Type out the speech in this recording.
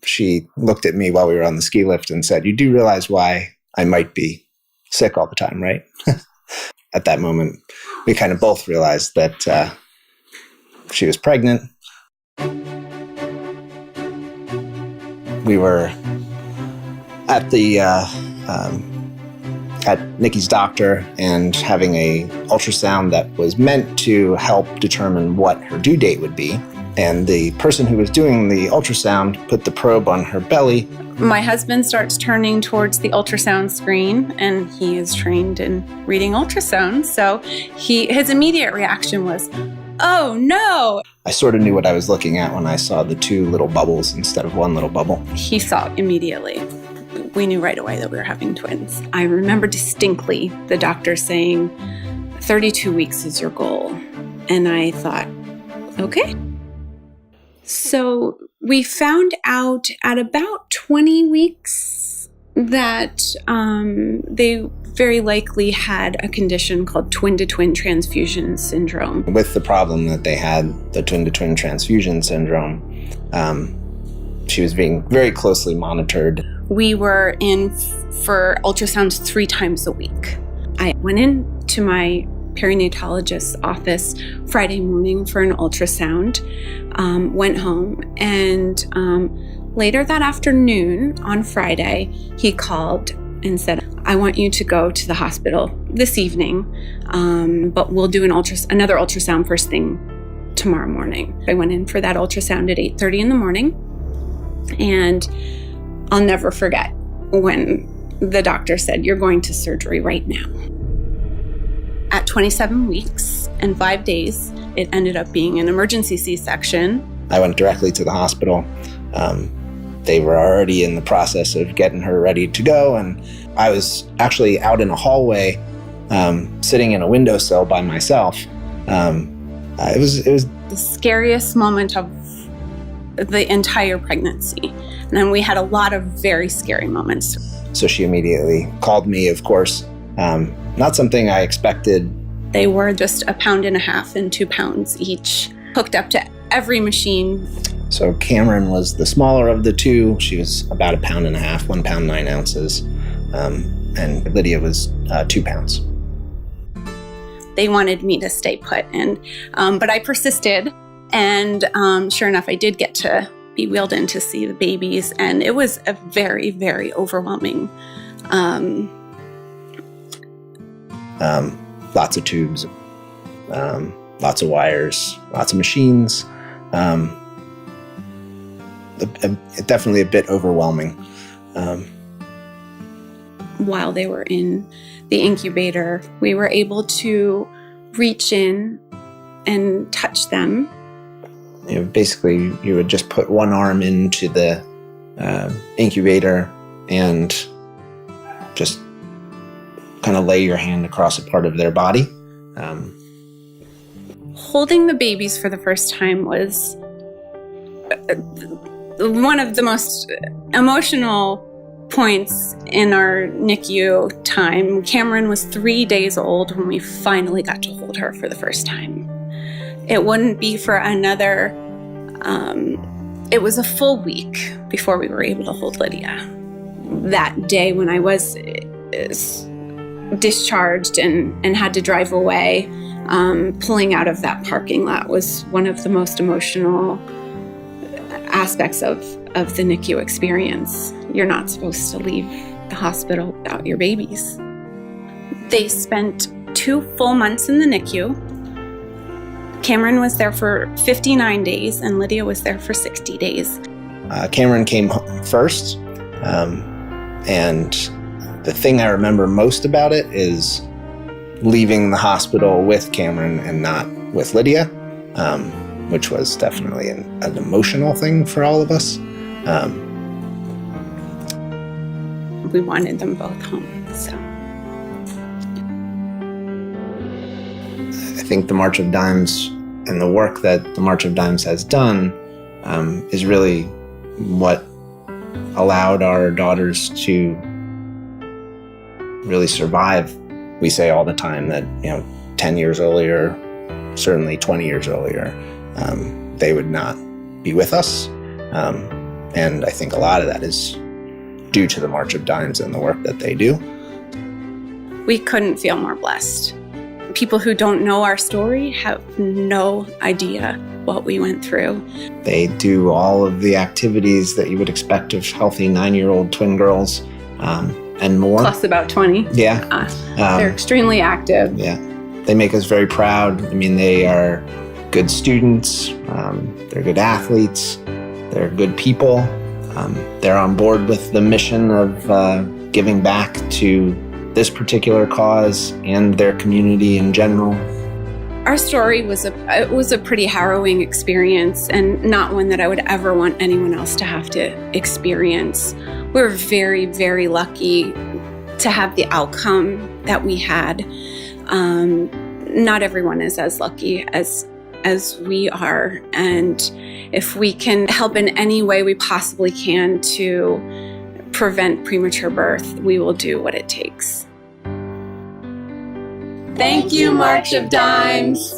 She looked at me while we were on the ski lift and said, "You do realize why I might be sick all the time, right?" At that moment, we kind of both realized that she was pregnant. We were at the at Nikki's doctor and having a ultrasound that was meant to help determine what her due date would be. And the person who was doing the ultrasound put the probe on her belly. My husband starts turning towards the ultrasound screen, and he is trained in reading ultrasounds. So his immediate reaction was, "Oh no!" I sort of knew what I was looking at when I saw the two little bubbles instead of one little bubble. He saw immediately. We knew right away that we were having twins. I remember distinctly the doctor saying, 32 weeks is your goal. And I thought, okay. So we found out at about 20 weeks that they very likely had a condition called twin-to-twin transfusion syndrome. With the problem that they had, the twin-to-twin transfusion syndrome, she was being very closely monitored. We were in for ultrasounds 3 times a week. I went into my perinatologist's office Friday morning for an ultrasound, went home, and later that afternoon on Friday, he called and said, "I want you to go to the hospital this evening, but we'll do another ultrasound first thing tomorrow morning." I went in for that ultrasound at 8:30 in the morning, and I'll never forget when the doctor said, "You're going to surgery right now." At 27 weeks and 5 days, it ended up being an emergency C-section. I went directly to the hospital. They were already in the process of getting her ready to go, and I was actually out in a hallway, sitting in a windowsill by myself. It was the scariest moment of the entire pregnancy. And then we had a lot of very scary moments. So she immediately called me, of course. Not something I expected. They were just 1.5 pounds and 2 pounds each, hooked up to every machine. So Cameron was the smaller of the two. She was about 1.5 pounds, 1 pound 9 ounces. And Lydia was 2 pounds. They wanted me to stay put, but I persisted. And sure enough, I did get to be wheeled in to see the babies. And it was a very, very overwhelming. Lots of tubes, lots of wires, lots of machines. Definitely a bit overwhelming. While they were in the incubator, we were able to reach in and touch them. Basically, you would just put one arm into the incubator and just kind of lay your hand across a part of their body. Holding the babies for the first time was one of the most emotional points in our NICU time. Cameron was 3 days old when we finally got to hold her for the first time. It wouldn't be for another, it was a full week before we were able to hold Lydia. That day when I was discharged and had to drive away, pulling out of that parking lot was one of the most emotional aspects of the NICU experience. You're not supposed to leave the hospital without your babies. They spent 2 full months in the NICU. Cameron was there for 59 days and Lydia was there for 60 days. Cameron came first, and the thing I remember most about it is leaving the hospital with Cameron and not with Lydia, which was definitely an emotional thing for all of us. We wanted them both home, so. I think the March of Dimes and the work that the March of Dimes has done is really what allowed our daughters to really survive. We say all the time that, 10 years earlier, certainly 20 years earlier, they would not be with us. And I think a lot of that is due to the March of Dimes and the work that they do. We couldn't feel more blessed. People who don't know our story have no idea what we went through. They do all of the activities that you would expect of healthy 9-year-old twin girls, and more. Plus about 20. Yeah. They're extremely active. Yeah. They make us very proud. I mean, they are good students. They're good athletes. They're good people. They're on board with the mission of giving back to this particular cause and their community in general. Our story was a pretty harrowing experience, and not one that I would ever want anyone else to have to experience. We were very, very lucky to have the outcome that we had. Not everyone is as lucky as we are, and if we can help in any way we possibly can to prevent premature birth, we will do what it takes. Thank you, March of Dimes.